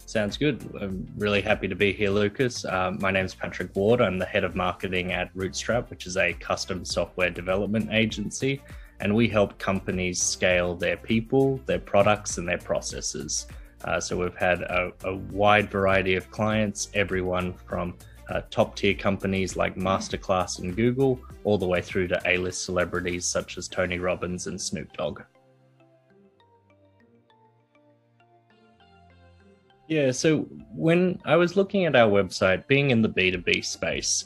Sounds good. I'm really happy to be here, Lucas. My name is Patrick Ward. I'm the head of marketing at Rootstrap, which is a custom software development agency. And we help companies scale their people, their products, and their processes. So we've had a wide variety of clients, everyone from top tier companies like Masterclass and Google, all the way through to A-list celebrities such as Tony Robbins and Snoop Dogg. Yeah, so when I was looking at our website, being in the B2B space,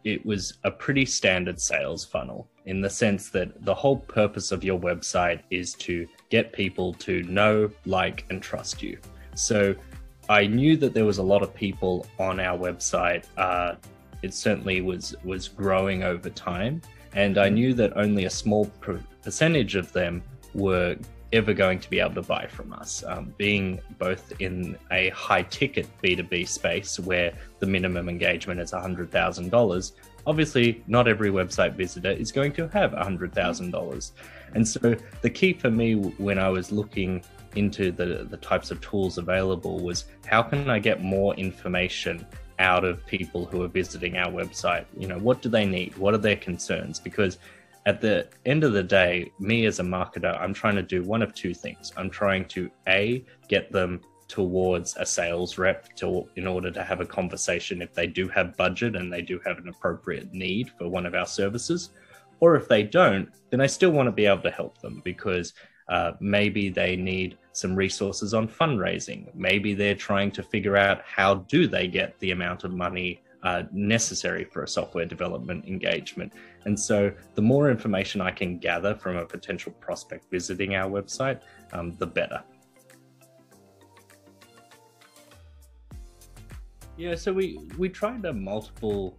it was a pretty standard sales funnel in the sense that the whole purpose of your website is to get people to know, like, and trust you. So I knew that there was a lot of people on our website. It certainly was growing over time. And I knew that only a small percentage of them were ever going to be able to buy from us, being both in a high ticket B2B space where the minimum engagement is $100,000. Obviously, not every website visitor is going to have $100,000. And so the key for me when I was looking into the types of tools available was how can I get more information out of people who are visiting our website? You know, what do they need? What are their concerns? Because at the end of the day, me as a marketer, I'm trying to do one of two things. I'm trying to A, get them towards a sales rep in order to have a conversation if they do have budget and they do have an appropriate need for one of our services. Or if they don't, then I still want to be able to help them because maybe they need some resources on fundraising. Maybe they're trying to figure out how do they get the amount of money necessary for a software development engagement. And so the more information I can gather from a potential prospect visiting our website, the better. Yeah, so we tried multiple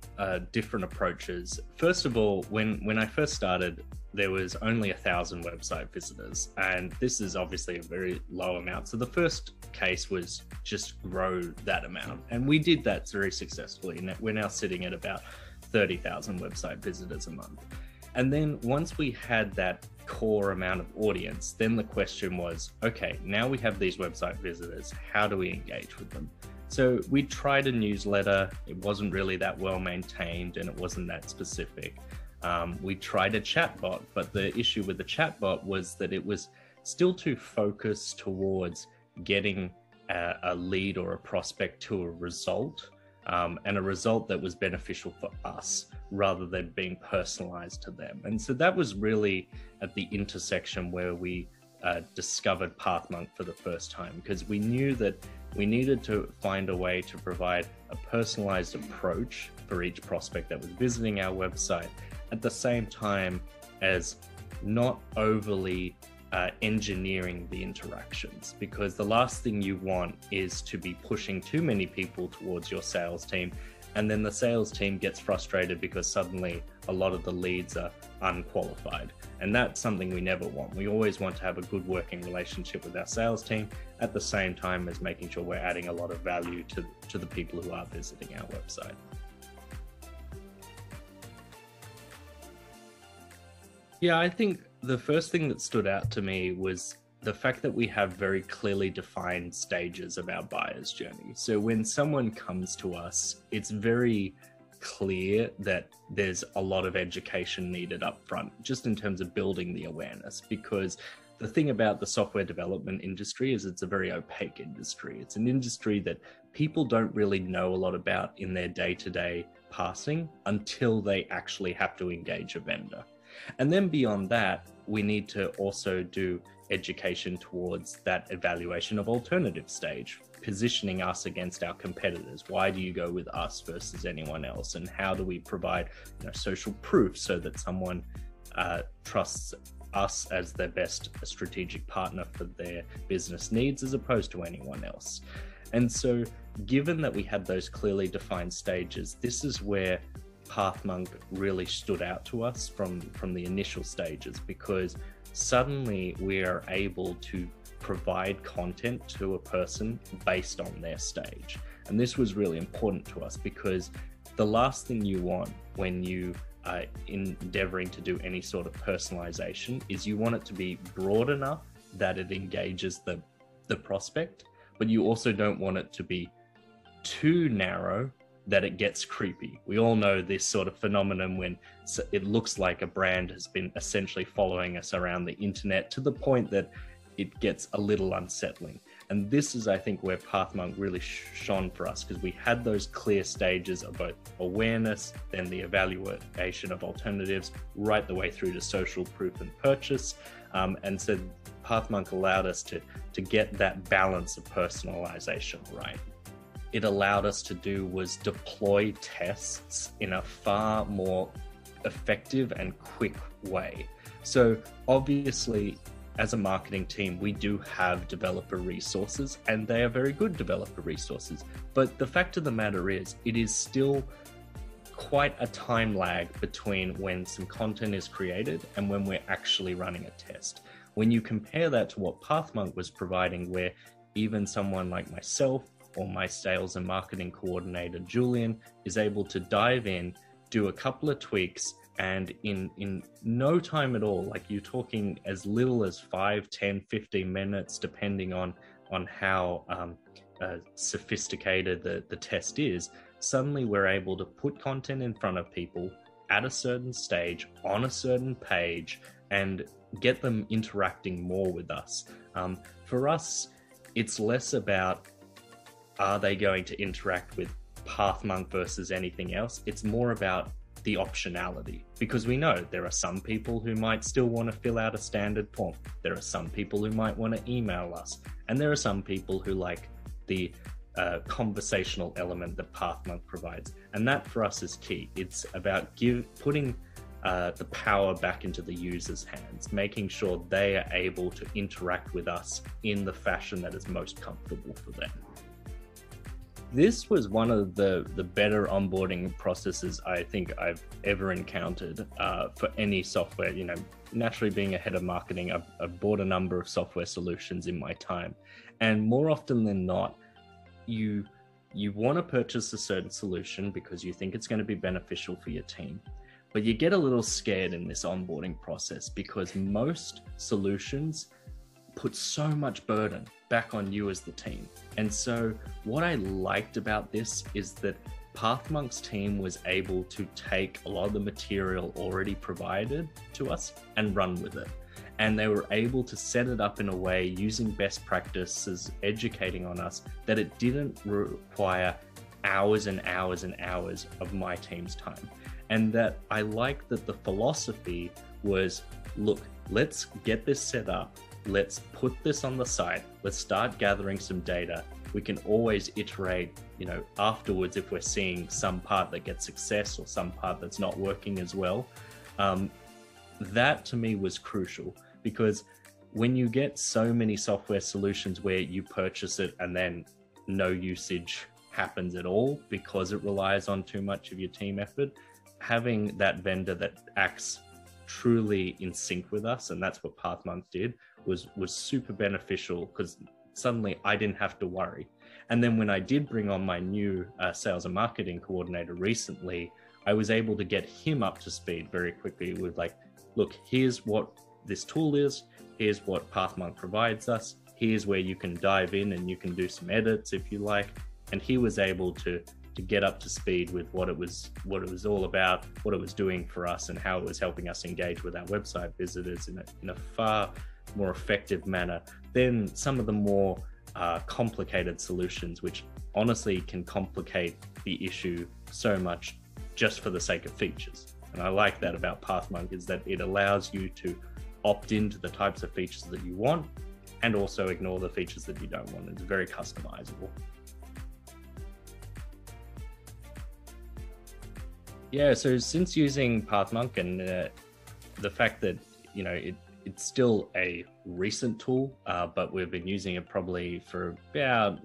different approaches. First of all, when I first started, there was only 1,000 website visitors, and this is obviously a very low amount. So the first case was just grow that amount, and we did that very successfully. We're now sitting at about 30,000 website visitors a month. And then once we had that core amount of audience, then the question was, okay, now we have these website visitors, how do we engage with them? So we tried a newsletter. It wasn't really that well maintained and it wasn't that specific. We tried a chatbot, but the issue with the chatbot was that it was still too focused towards getting a lead or a prospect to a result, and a result that was beneficial for us rather than being personalized to them. And so that was really at the intersection where we discovered Pathmonk for the first time, because we knew that we needed to find a way to provide a personalized approach for each prospect that was visiting our website, at the same time as not overly engineering the interactions, because the last thing you want is to be pushing too many people towards your sales team, and then the sales team gets frustrated because suddenly a lot of the leads are unqualified. And that's something we never want. We always want to have a good working relationship with our sales team at the same time as making sure we're adding a lot of value to the people who are visiting our website. Yeah, I think the first thing that stood out to me was the fact that we have very clearly defined stages of our buyer's journey. So when someone comes to us, it's very clear that there's a lot of education needed up front, just in terms of building the awareness. Because the thing about the software development industry is it's a very opaque industry. It's an industry that people don't really know a lot about in their day-to-day passing until they actually have to engage a vendor. And then beyond that, we need to also do education towards that evaluation of alternative stage, positioning us against our competitors. Why do you go with us versus anyone else? And how do we provide social proof so that someone trusts us as their best strategic partner for their business needs as opposed to anyone else? And so given that we had those clearly defined stages, this is where Pathmonk really stood out to us from the initial stages, because suddenly we are able to provide content to a person based on their stage. And this was really important to us, because the last thing you want when you are endeavoring to do any sort of personalization is you want it to be broad enough that it engages the prospect, but you also don't want it to be too narrow that it gets creepy. We all know this sort of phenomenon when it looks like a brand has been essentially following us around the internet to the point that it gets a little unsettling. And this is, I think, where Pathmonk really shone for us, because we had those clear stages of both awareness, then the evaluation of alternatives, right the way through to social proof and purchase. And so Pathmonk allowed us to get that balance of personalization right. It allowed us to do was deploy tests in a far more effective and quick way. So obviously, as a marketing team, we do have developer resources, and they are very good developer resources. But the fact of the matter is, it is still quite a time lag between when some content is created and when we're actually running a test. When you compare that to what Pathmonk was providing, where even someone like myself or my sales and marketing coordinator, Julian, is able to dive in, do a couple of tweaks, and in no time at all, like you're talking as little as 5, 10, 15 minutes, depending on how sophisticated the test is, suddenly we're able to put content in front of people at a certain stage, on a certain page, and get them interacting more with us. For us, it's less about, are they going to interact with Pathmonk versus anything else? It's more about the optionality, because we know there are some people who might still want to fill out a standard form. There are some people who might want to email us, and there are some people who like the conversational element that Pathmonk provides. And that for us is key. It's about putting the power back into the user's hands, making sure they are able to interact with us in the fashion that is most comfortable for them. This was one of the better onboarding processes I think I've ever encountered for any software. You know, naturally being a head of marketing, I've bought a number of software solutions in my time. And more often than not, you want to purchase a certain solution because you think it's going to be beneficial for your team. But you get a little scared in this onboarding process because most solutions put so much burden back on you as the team. And so what I liked about this is that Pathmonk's team was able to take a lot of the material already provided to us and run with it. And they were able to set it up in a way using best practices, educating on us, that it didn't require hours and hours and hours of my team's time. And that I like that the philosophy was, look, let's get this set up. Let's put this on the site. Let's start gathering some data. We can always iterate, afterwards if we're seeing some part that gets success or some part that's not working as well. That to me was crucial, because when you get so many software solutions where you purchase it and then no usage happens at all because it relies on too much of your team effort, having that vendor that acts truly in sync with us, and that's what Pathmonk did, was super beneficial, because suddenly I didn't have to worry. And then when I did bring on my new sales and marketing coordinator recently, I was able to get him up to speed very quickly with like, look, here's what this tool is, here's what Pathmonk provides us, here's where you can dive in and you can do some edits if you like. And he was able to get up to speed with what it was all about, what it was doing for us, and how it was helping us engage with our website visitors in a far more effective manner than some of the more complicated solutions, which honestly can complicate the issue so much just for the sake of features. And I like that about Pathmonk, is that it allows you to opt into the types of features that you want and also ignore the features that you don't want. It's very customizable. Yeah, so since using Pathmonk and the fact that, it's still a recent tool, but we've been using it probably for about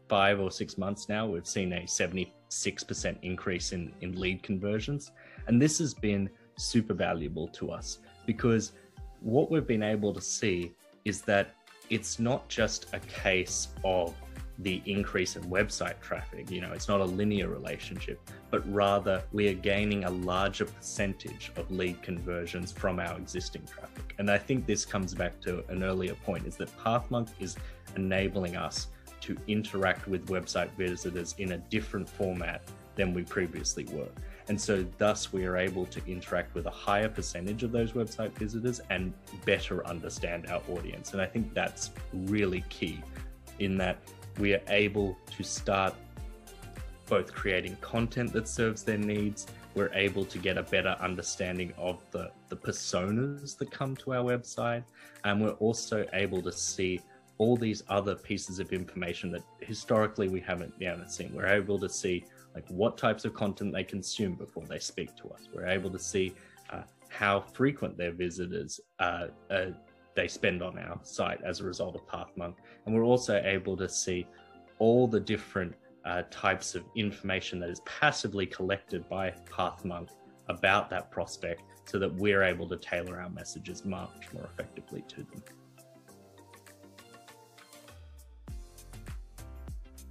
5 or 6 months now, we've seen a 76% increase in lead conversions. And this has been super valuable to us, because what we've been able to see is that it's not just a case of the increase in website traffic, it's not a linear relationship, but rather we are gaining a larger percentage of lead conversions from our existing traffic. And I think this comes back to an earlier point, is that Pathmonk is enabling us to interact with website visitors in a different format than we previously were. And so thus we are able to interact with a higher percentage of those website visitors and better understand our audience. And I think that's really key, in that we are able to start both creating content that serves their needs. We're able to get a better understanding of the personas that come to our website. And we're also able to see all these other pieces of information that historically we haven't seen. We're able to see like what types of content they consume before they speak to us. We're able to see how frequent their visitors they spend on our site as a result of Pathmonk. And we're also able to see all the different types of information that is passively collected by Pathmonk about that prospect, so that we're able to tailor our messages much more effectively to them.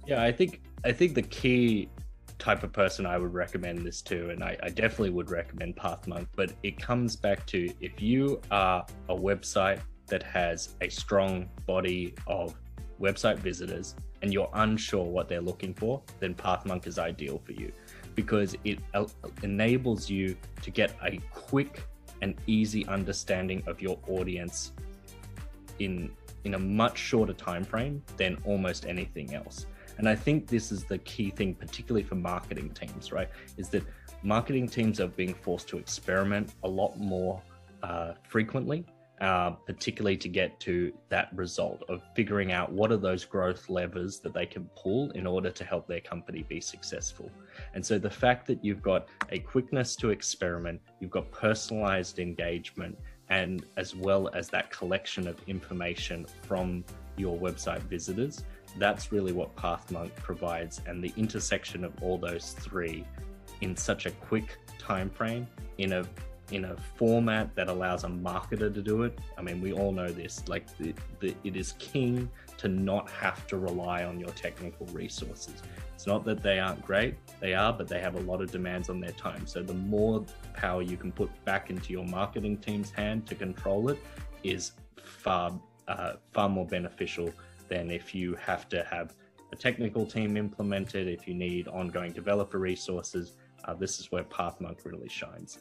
Yeah, I think the key type of person I would recommend this to, and I definitely would recommend Pathmonk, but it comes back to, if you are a website that has a strong body of website visitors and you're unsure what they're looking for, then Pathmonk is ideal for you, because it enables you to get a quick and easy understanding of your audience in a much shorter time frame than almost anything else. And I think this is the key thing, particularly for marketing teams, right? Is that marketing teams are being forced to experiment a lot more frequently, particularly to get to that result of figuring out what are those growth levers that they can pull in order to help their company be successful. And so the fact that you've got a quickness to experiment, you've got personalized engagement, and as well as that collection of information from your website visitors, that's really what Pathmonk provides. And the intersection of all those three in such a quick time frame, in a format that allows a marketer to do it. I mean, we all know this, like it is king to not have to rely on your technical resources. It's not that they aren't great, they are, but they have a lot of demands on their time. So the more power you can put back into your marketing team's hand to control it is far more beneficial than if you have to have a technical team implemented, if you need ongoing developer resources. This is where Pathmonk really shines.